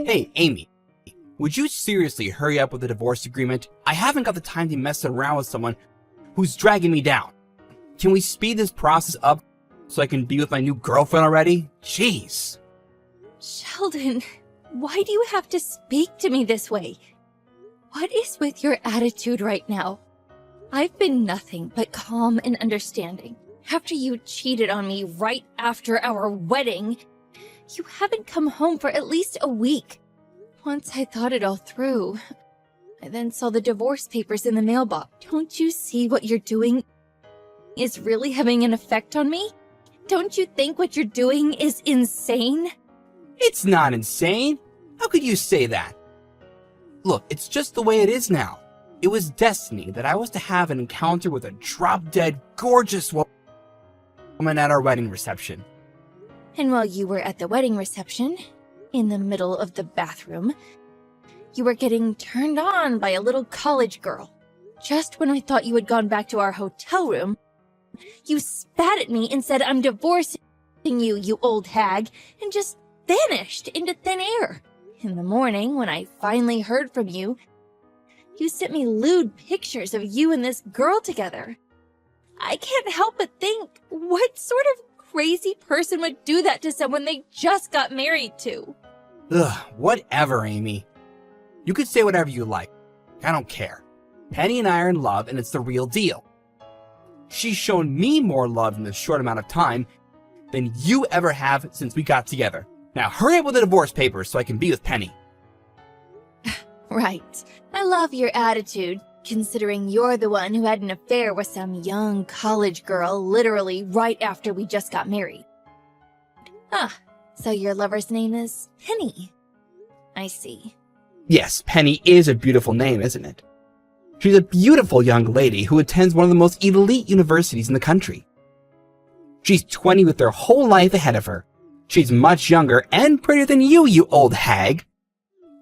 Hey, Amy, would you seriously hurry up with the divorce agreement? I haven't got the time to mess around with someone who's dragging me down. Can we speed this process up so I can be with my new girlfriend already? Jeez. Sheldon, why do you have to speak to me this way? What is with your attitude right now? I've been nothing but calm and understanding. After you cheated on me right after our wedding, you haven't come home for at least a week. Once I thought it all through, I then saw the divorce papers in the mailbox. Don't you see what you're doing is really having an effect on me? Don't you think what you're doing is insane? It's not insane. How could you say that? Look, it's just the way it is now. It was destiny that I was to have an encounter with a drop-dead, gorgeous woman at our wedding reception. And while you were at the wedding reception, in the middle of the bathroom, you were getting turned on by a little college girl. Just when I thought you had gone back to our hotel room, you spat at me and said, "I'm divorcing you, you old hag," and just vanished into thin air. In the morning, when I finally heard from you, you sent me lewd pictures of you and this girl together. I can't help but think, what sort of crazy person would do that to someone they just got married to? Ugh, whatever, Amy. You could say whatever you like. I don't care. Penny and I are in love, and it's the real deal. She's shown me more love in this short amount of time than you ever have since we got together. Now hurry up with the divorce papers so I can be with Penny. Right. I love your attitude, considering you're the one who had an affair with some young college girl literally right after we just got married. Ah, so your lover's name is Penny. I see. Yes, Penny is a beautiful name, isn't it? She's a beautiful young lady who attends one of the most elite universities in the country. She's 20 with her whole life ahead of her. She's much younger and prettier than you old hag.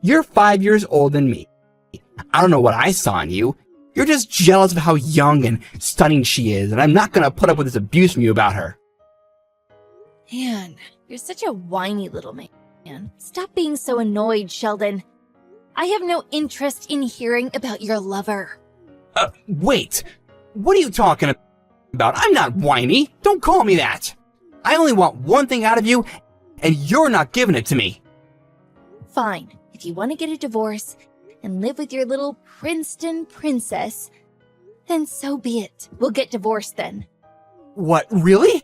You're 5 years older than me. I don't know what I saw in you. You're just jealous of how young and stunning she is, and I'm not gonna put up with this abuse from you about her. Man, you're such a whiny little man. Stop being so annoyed, Sheldon. I have no interest in hearing about your lover. Wait. What are you talking about? I'm not whiny. Don't call me that. I only want one thing out of you, and you're not giving it to me. Fine. If you want to get a divorce and live with your little Princeton princess, then so be it. We'll get divorced then. What, really?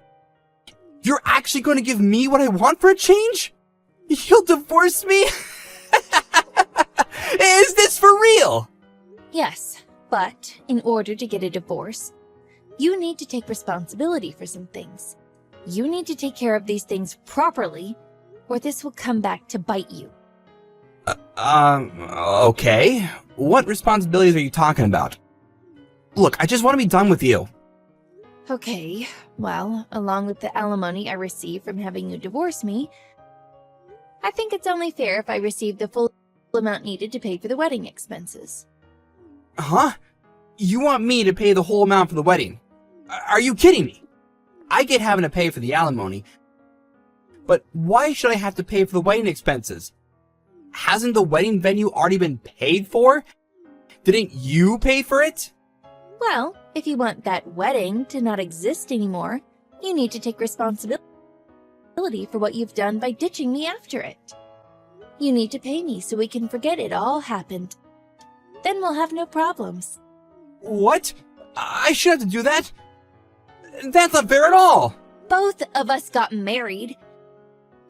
You're actually going to give me what I want for a change? You'll divorce me? Is this for real? Yes, but in order to get a divorce, you need to take responsibility for some things. You need to take care of these things properly, or this will come back to bite you. Okay. What responsibilities are you talking about? Look, I just want to be done with you. Okay, well, along with the alimony I receive from having you divorce me, I think it's only fair if I receive the full amount needed to pay for the wedding expenses. Huh? You want me to pay the whole amount for the wedding? Are you kidding me? I get having to pay for the alimony, but why should I have to pay for the wedding expenses? Hasn't the wedding venue already been paid for? Didn't you pay for it? Well, if you want that wedding to not exist anymore, you need to take responsibility for what you've done by ditching me after it. You need to pay me so we can forget it all happened. Then we'll have no problems. What? I should have to do that? That's not fair at all! Both of us got married,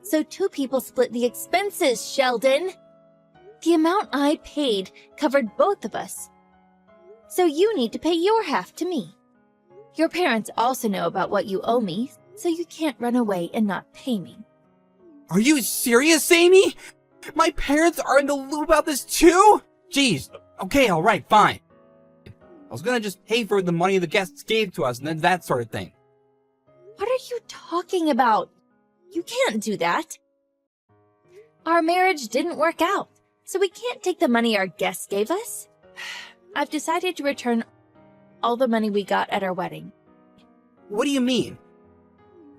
so two people split the expenses, Sheldon. The amount I paid covered both of us, so you need to pay your half to me. Your parents also know about what you owe me, so you can't run away and not pay me. Are you serious, Amy? My parents are in the loop about this too? Jeez. Okay, alright, fine. I was gonna just pay for the money the guests gave to us and then that sort of thing. What are you talking about? You can't do that. Our marriage didn't work out, so we can't take the money our guests gave us. I've decided to return all the money we got at our wedding. What do you mean?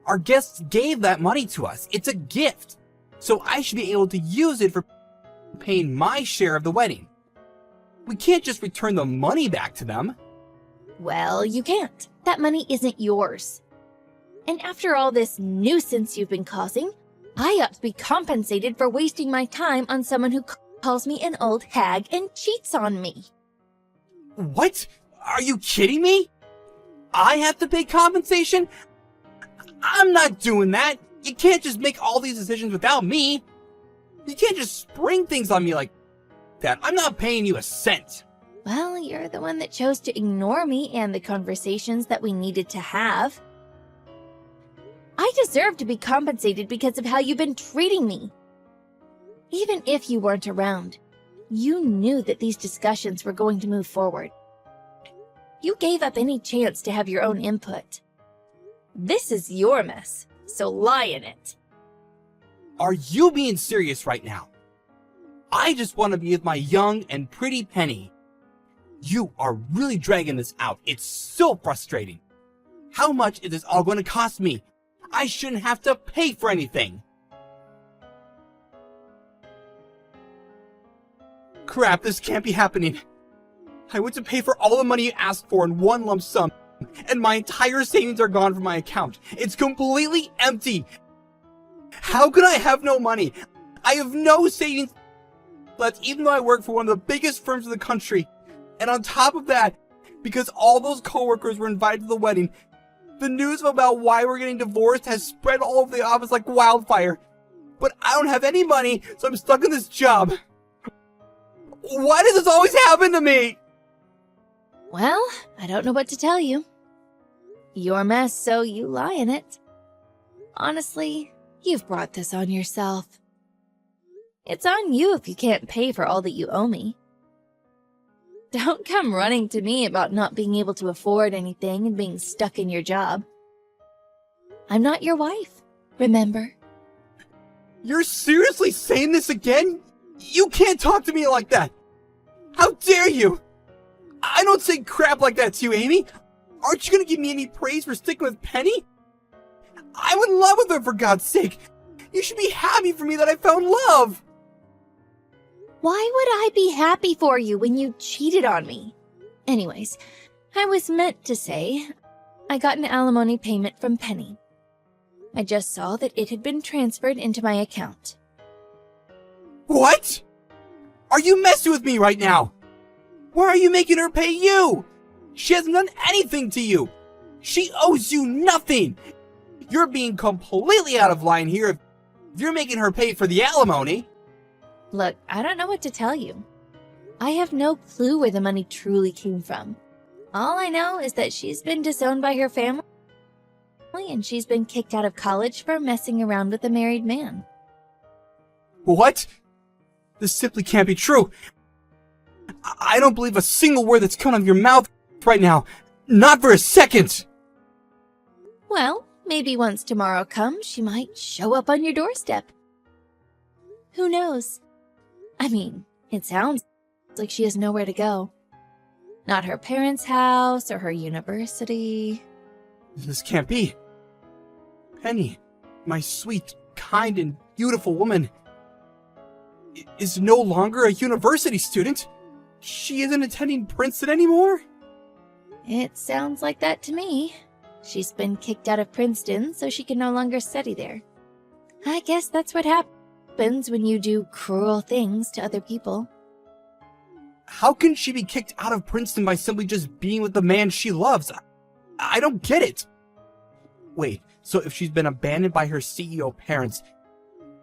Our guests gave that money to us. It's a gift. So I should be able to use it for paying my share of the wedding. We can't just return the money back to them. Well, you can't. That money isn't yours. And after all this nuisance you've been causing, I ought to be compensated for wasting my time on someone who calls me an old hag and cheats on me. What? Are you kidding me? I have to pay compensation? I'm not doing that. You can't just make all these decisions without me. You can't just spring things on me like that. I'm not paying you a cent. Well, you're the one that chose to ignore me and the conversations that we needed to have. I deserve to be compensated because of how you've been treating me. Even if you weren't around, you knew that these discussions were going to move forward. You gave up any chance to have your own input. This is your mess, so lie in it. Are you being serious right now? I just want to be with my young and pretty Penny. You are really dragging this out. It's so frustrating. How much is this all going to cost me? I shouldn't have to pay for anything. Crap, this can't be happening. I went to pay for all the money you asked for in one lump sum, and my entire savings are gone from my account. It's completely empty. How could I have no money? I have no savings left, even though I work for one of the biggest firms in the country. And on top of that, because all those coworkers were invited to the wedding, the news about why we're getting divorced has spread all over the office like wildfire. But I don't have any money, so I'm stuck in this job. Why does this always happen to me? Well, I don't know what to tell you. Your mess, so you lie in it. Honestly, you've brought this on yourself. It's on you if you can't pay for all that you owe me. Don't come running to me about not being able to afford anything and being stuck in your job. I'm not your wife, remember? You're seriously saying this again? You can't talk to me like that. How dare you? I don't say crap like that to you, Amy. Aren't you gonna give me any praise for sticking with Penny? I'm in love with her, for God's sake. You should be happy for me that I found love. Why would I be happy for you when you cheated on me? Anyways, I was meant to say I got an alimony payment from Penny. I just saw that it had been transferred into my account. What? Are you messing with me right now? Why are you making her pay you? She hasn't done anything to you. She owes you nothing. You're being completely out of line here if you're making her pay for the alimony. Look, I don't know what to tell you. I have no clue where the money truly came from. All I know is that she's been disowned by her family and she's been kicked out of college for messing around with a married man. What? This simply can't be true. I don't believe a single word that's coming out of your mouth right now. Not for a second. Well, maybe once tomorrow comes, she might show up on your doorstep. Who knows? I mean, it sounds like she has nowhere to go. Not her parents' house or her university. This can't be. Penny, my sweet, kind, and beautiful woman, is no longer a university student. She isn't attending Princeton anymore? It sounds like that to me. She's been kicked out of Princeton, so she can no longer study there. I guess that's what happens when you do cruel things to other people. How can she be kicked out of Princeton by simply just being with the man she loves? I don't get it. Wait, so if she's been abandoned by her CEO parents,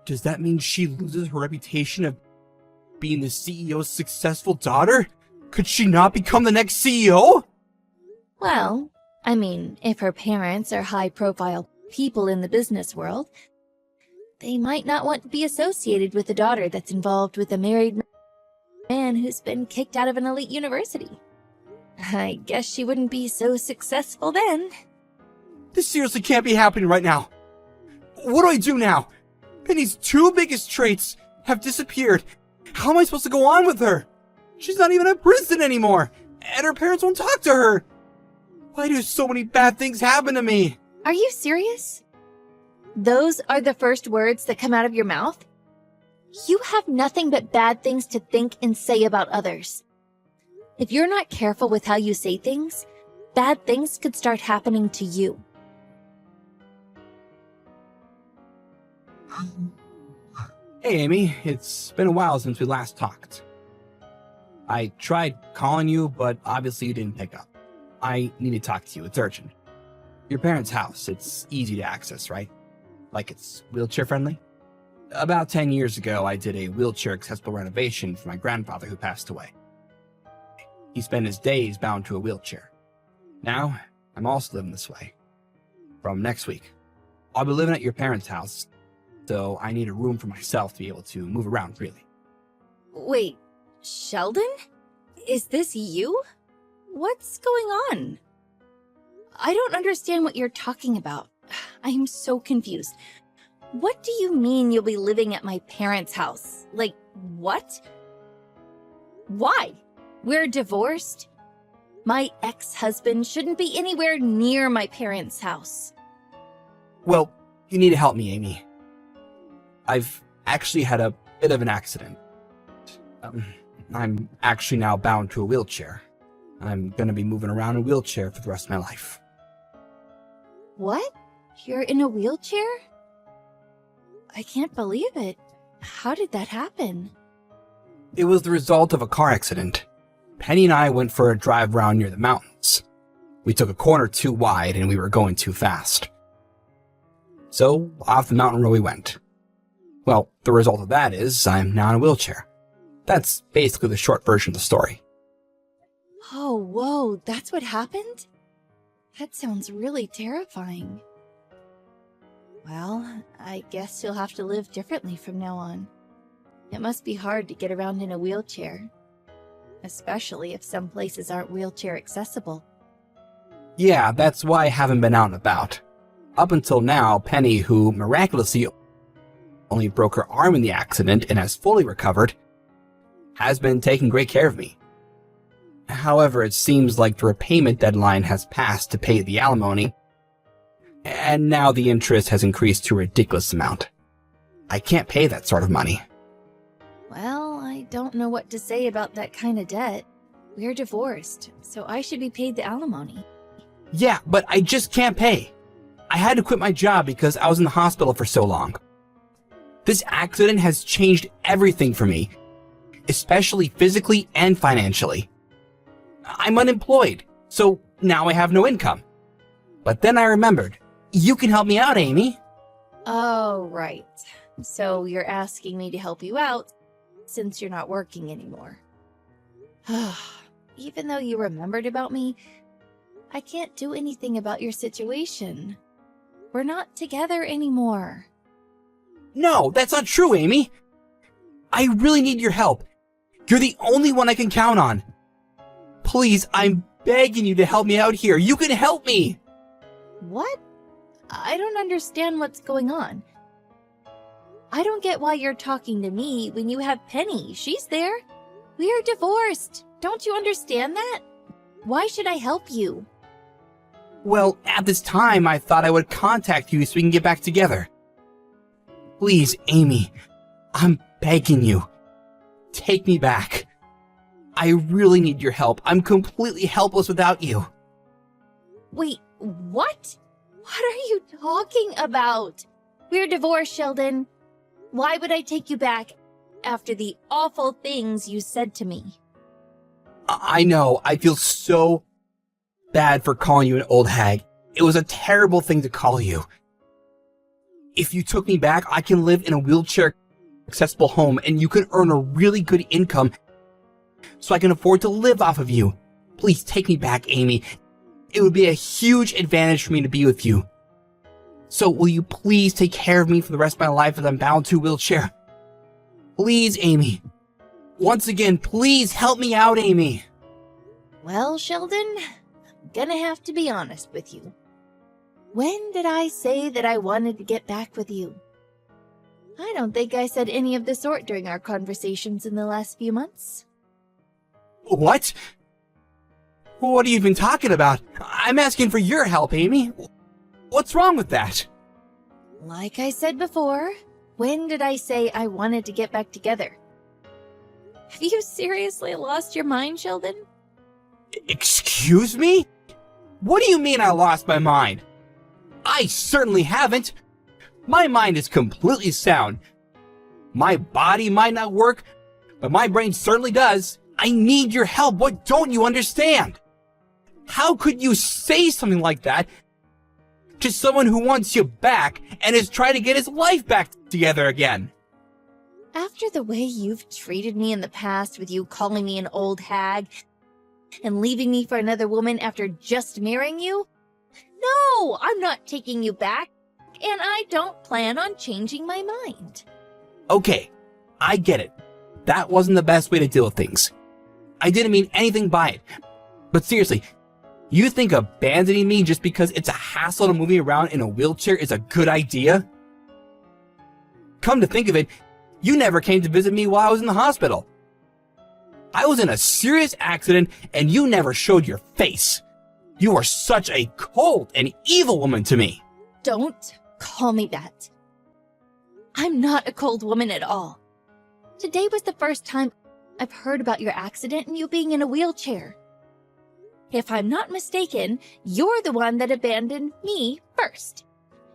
does that mean she loses her reputation of being the CEO's successful daughter? Could she not become the next CEO? Well, I mean, if her parents are high-profile people in the business world, they might not want to be associated with a daughter that's involved with a married man who's been kicked out of an elite university. I guess she wouldn't be so successful then. This seriously can't be happening right now. What do I do now? Penny's two biggest traits have disappeared. How am I supposed to go on with her? She's not even at Princeton anymore, and her parents won't talk to her. Why do so many bad things happen to me? Are you serious? Those are the first words that come out of your mouth? You have nothing but bad things to think and say about others. If you're not careful with how you say things, bad things could start happening to you. Hey, Amy, it's been a while since we last talked. I tried calling you, but obviously you didn't pick up. I need to talk to you. It's urgent. Your parents' house, it's easy to access, right? Like it's wheelchair friendly? About 10 years ago, I did a wheelchair accessible renovation for my grandfather who passed away. He spent his days bound to a wheelchair. Now, I'm also living this way. From next week, I'll be living at your parents' house, so I need a room for myself to be able to move around freely. Wait, Sheldon? Is this you? What's going on? I don't understand what you're talking about. I am so confused. What do you mean you'll be living at my parents' house? Like, what? Why? We're divorced? My ex-husband shouldn't be anywhere near my parents' house. Well, you need to help me, Amy. I've actually had a bit of an accident. I'm actually now bound to a wheelchair. I'm gonna be moving around in a wheelchair for the rest of my life. What? You're in a wheelchair? I can't believe it. How did that happen? It was the result of a car accident. Penny and I went for a drive around near the mountains. We took a corner too wide and we were going too fast. So, off the mountain road we went. Well, the result of that is I'm now in a wheelchair. That's basically the short version of the story. Oh, whoa, that's what happened? That sounds really terrifying. Well, I guess you'll have to live differently from now on. It must be hard to get around in a wheelchair, especially if some places aren't wheelchair accessible. Yeah, that's why I haven't been out and about. Up until now, Penny, who miraculously only broke her arm in the accident and has fully recovered, has been taking great care of me. However, it seems like the repayment deadline has passed to pay the alimony, and now the interest has increased to a ridiculous amount. I can't pay that sort of money. Well, I don't know what to say about that kind of debt. We're divorced, so I should be paid the alimony. Yeah, but I just can't pay. I had to quit my job because I was in the hospital for so long. This accident has changed everything for me, especially physically and financially. I'm unemployed, so now I have no income. But then I remembered, you can help me out, Amy. Oh, right. So you're asking me to help you out since you're not working anymore. Even though you remembered about me, I can't do anything about your situation. We're not together anymore. No, that's not true, Amy. I really need your help. You're the only one I can count on. Please, I'm begging you to help me out here. You can help me. What? I don't understand what's going on. I don't get why you're talking to me when you have Penny. She's there. We are divorced. Don't you understand that? Why should I help you? Well, at this time, I thought I would contact you so we can get back together. Please, Amy, I'm begging you. Take me back. I really need your help. I'm completely helpless without you. Wait, what? What are you talking about? We're divorced, Sheldon. Why would I take you back after the awful things you said to me? I know. I feel so bad for calling you an old hag. It was a terrible thing to call you. If you took me back, I can live in a wheelchair accessible home and you can earn a really good income so I can afford to live off of you. Please take me back, Amy. It would be a huge advantage for me to be with you. So will you please take care of me for the rest of my life as I'm bound to a wheelchair? Please, Amy. Once again, please help me out, Amy. Well, Sheldon, I'm gonna have to be honest with you. When did I say that I wanted to get back with you? I don't think I said any of the sort during our conversations in the last few months. What? What are you even talking about? I'm asking for your help, Amy. What's wrong with that? Like I said before, When did I say I wanted to get back together? Have you seriously lost your mind, Sheldon? Excuse me? What do you mean I lost my mind? I certainly haven't. My mind is completely sound. My body might not work, but my brain certainly does. I need your help. What don't you understand? How could you say something like that to someone who wants you back and is trying to get his life back together again? After the way you've treated me in the past, with you calling me an old hag and leaving me for another woman after just marrying you? No, I'm not taking you back, and I don't plan on changing my mind. Okay, I get it. That wasn't the best way to deal with things. I didn't mean anything by it. But seriously, you think abandoning me just because it's a hassle to move me around in a wheelchair is a good idea? Come to think of it, you never came to visit me while I was in the hospital. I was in a serious accident and you never showed your face. You are such a cold and evil woman to me. Don't call me that. I'm not a cold woman at all. Today was the first time I've heard about your accident and you being in a wheelchair. If I'm not mistaken, you're the one that abandoned me first.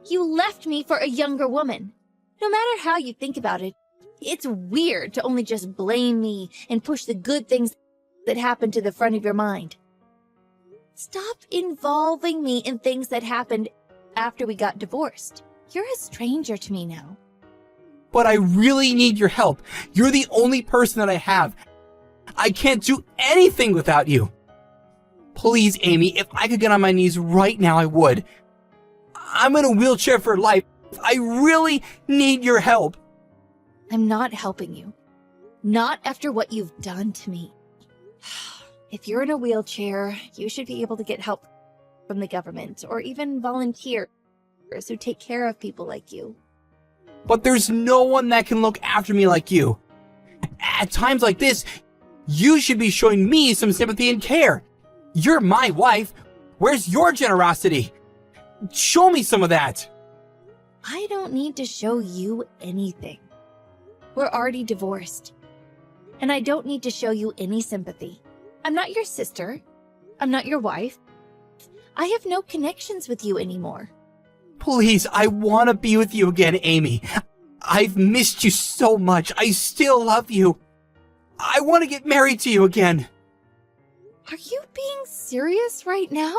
You left me for a younger woman. No matter how you think about it, it's weird to only just blame me and push the good things that happened to the front of your mind. Stop involving me in things that happened after we got divorced. You're a stranger to me now. But I really need your help. You're the only person that I have. I can't do anything without you. Please, Amy, if I could get on my knees right now, I would. I'm in a wheelchair for life. I really need your help. I'm not helping you. Not after what you've done to me. If you're in a wheelchair, you should be able to get help from the government or even volunteers who take care of people like you. But there's no one that can look after me like you. At times like this, you should be showing me some sympathy and care. You're my wife. Where's your generosity? Show me some of that. I don't need to show you anything. We're already divorced. And I don't need to show you any sympathy. I'm not your sister. I'm not your wife. I have no connections with you anymore. Please, I want to be with you again, Amy. I've missed you so much. I still love you. I want to get married to you again. Are you being serious right now?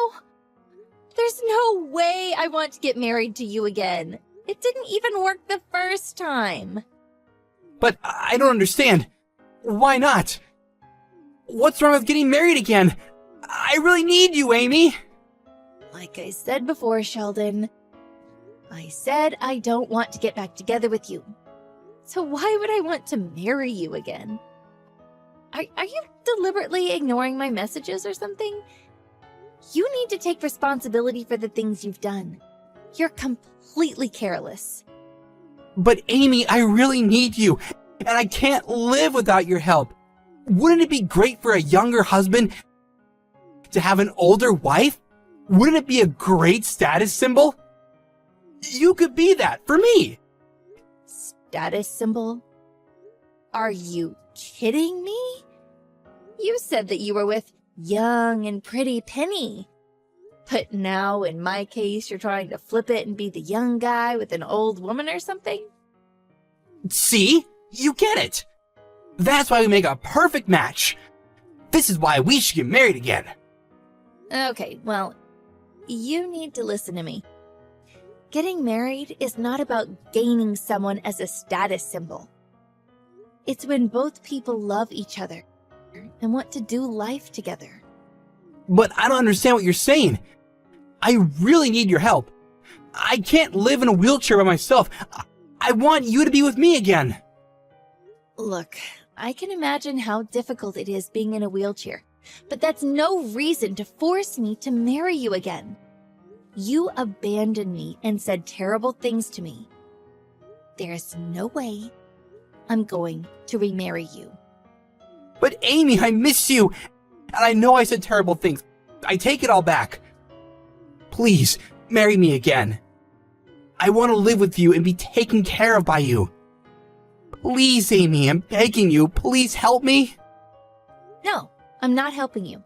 There's no way I want to get married to you again. It didn't even work the first time. But I don't understand. Why not? What's wrong with getting married again? I really need you, Amy. Like I said before, Sheldon, I said I don't want to get back together with you. So why would I want to marry you again? Are you deliberately ignoring my messages or something? You need to take responsibility for the things you've done. You're completely careless. But Amy, I really need you, and I can't live without your help. Wouldn't it be great for a younger husband to have an older wife? Wouldn't it be a great status symbol? You could be that for me. Status symbol? Are you kidding me? You said that you were with young and pretty Penny. But now, in my case, you're trying to flip it and be the young guy with an old woman or something? See? You get it. That's why we make a perfect match. This is why we should get married again. Okay, well, you need to listen to me. Getting married is not about gaining someone as a status symbol. It's when both people love each other and want to do life together. But I don't understand what you're saying. I really need your help. I can't live in a wheelchair by myself. I want you to be with me again. Look, I can imagine how difficult it is being in a wheelchair, but that's no reason to force me to marry you again. You abandoned me and said terrible things to me. There's no way I'm going to remarry you. But Amy, I miss you. And I know I said terrible things. I take it all back. Please, marry me again. I want to live with you and be taken care of by you. Please, Amy, I'm begging you. Please help me. No, I'm not helping you.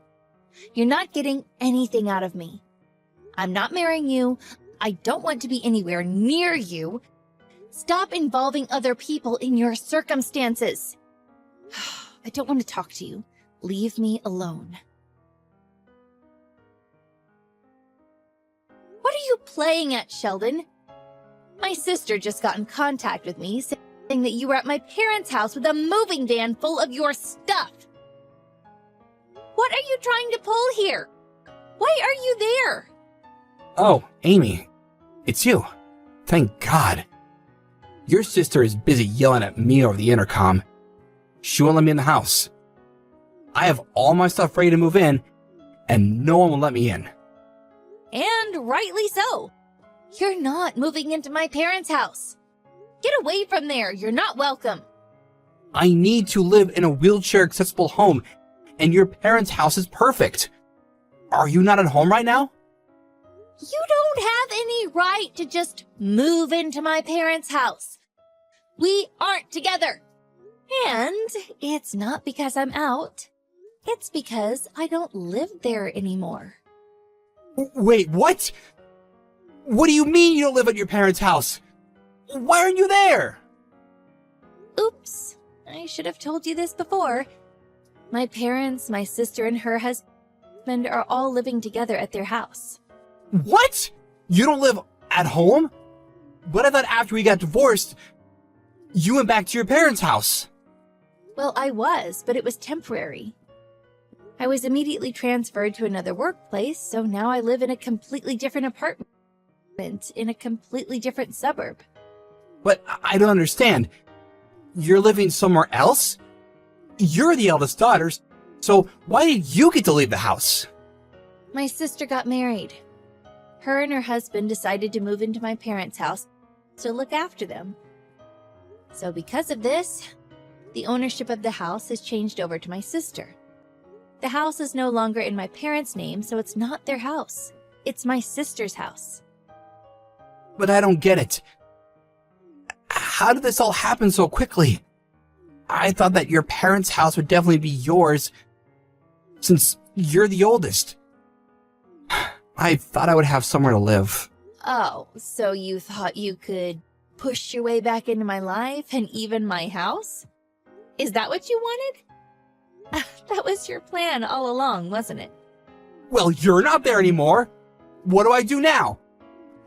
You're not getting anything out of me. I'm not marrying you. I don't want to be anywhere near you. Stop involving other people in your circumstances. I don't want to talk to you. Leave me alone. What are you playing at, Sheldon? My sister just got in contact with me saying that you were at my parents' house with a moving van full of your stuff. What are you trying to pull here? Why are you there? Oh, Amy, it's you. Thank God. Your sister is busy yelling at me over the intercom. She won't let me in the house. I have all my stuff ready to move in, and no one will let me in. And rightly so. You're not moving into my parents' house. Get away from there. You're not welcome. I need to live in a wheelchair-accessible home, and your parents' house is perfect. Are you not at home right now? You don't have any right to just move into my parents' house. We aren't together. And it's not because I'm out. It's because I don't live there anymore. Wait, what? What do you mean you don't live at your parents' house? Why aren't you there? Oops, I should have told you this before. My parents, my sister, and her husband are all living together at their house. What? You don't live at home? But I thought after we got divorced, you went back to your parents' house. Well, I was, but it was temporary. I was immediately transferred to another workplace, so now I live in a completely different apartment in a completely different suburb. But I don't understand. You're living somewhere else? You're the eldest daughter, so why did you get to leave the house? My sister got married. Her and her husband decided to move into my parents' house to look after them. So because of this, the ownership of the house has changed over to my sister. The house is no longer in my parents' name, so it's not their house. It's my sister's house. But I don't get it. How did this all happen so quickly? I thought that your parents' house would definitely be yours, since you're the oldest. I thought I would have somewhere to live. Oh, so you thought you could push your way back into my life and even my house? Is that what you wanted? That was your plan all along, wasn't it? Well, you're not there anymore. What do I do now?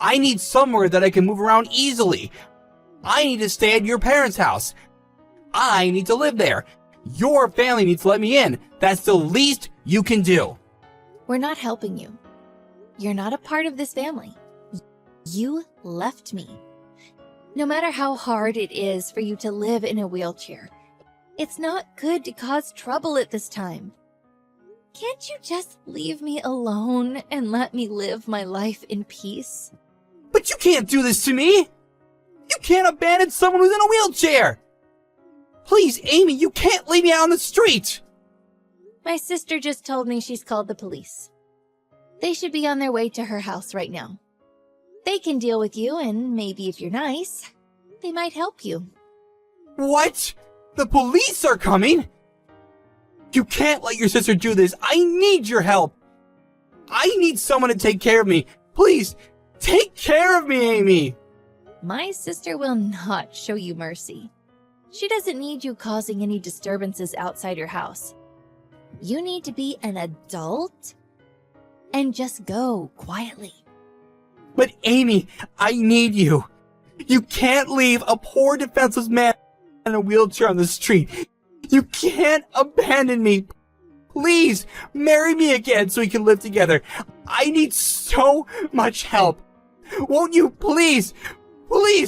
I need somewhere that I can move around easily. I need to stay at your parents' house. I need to live there. Your family needs to let me in. That's the least you can do. We're not helping you. You're not a part of this family. You left me. No matter how hard it is for you to live in a wheelchair, it's not good to cause trouble at this time. Can't you just leave me alone and let me live my life in peace? But you can't do this to me. You can't abandon someone who's in a wheelchair. Please, Amy, you can't leave me out on the street. My sister just told me she's called the police. They should be on their way to her house right now. They can deal with you, and maybe if you're nice, they might help you. What? The police are coming? You can't let your sister do this. I need your help. I need someone to take care of me. Please, take care of me, Amy. My sister will not show you mercy. She doesn't need you causing any disturbances outside her house. You need to be an adult and just go quietly. But Amy, I need you. You can't leave a poor defenseless man in a wheelchair on the street. You can't abandon me. Please, marry me again so we can live together. I need so much help. Won't you please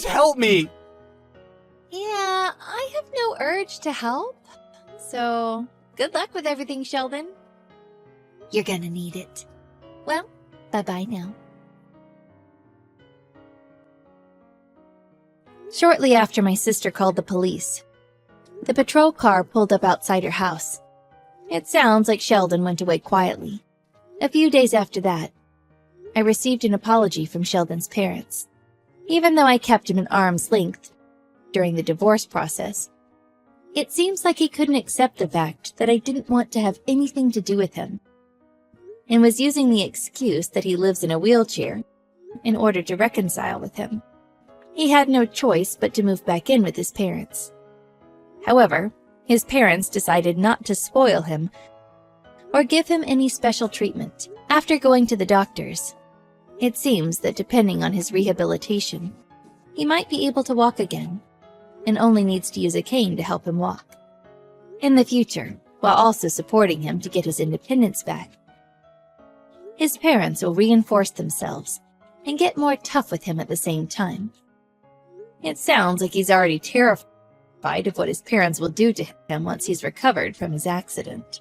help me? Yeah, I have no urge to help. So, good luck with everything, Sheldon. You're gonna need it. Well, bye-bye now. Shortly after my sister called the police, the patrol car pulled up outside her house. It sounds like Sheldon went away quietly. A few days after that, I received an apology from Sheldon's parents. Even though I kept him at arm's length, during the divorce process. It seems like he couldn't accept the fact that I didn't want to have anything to do with him, and was using the excuse that he lives in a wheelchair in order to reconcile with him. He had no choice but to move back in with his parents. However, his parents decided not to spoil him or give him any special treatment. After going to the doctors, it seems that depending on his rehabilitation, he might be able to walk again, and only needs to use a cane to help him walk in the future, while also supporting him to get his independence back. His parents will reinforce themselves and get more tough with him at the same time. It sounds like he's already terrified of what his parents will do to him once he's recovered from his accident.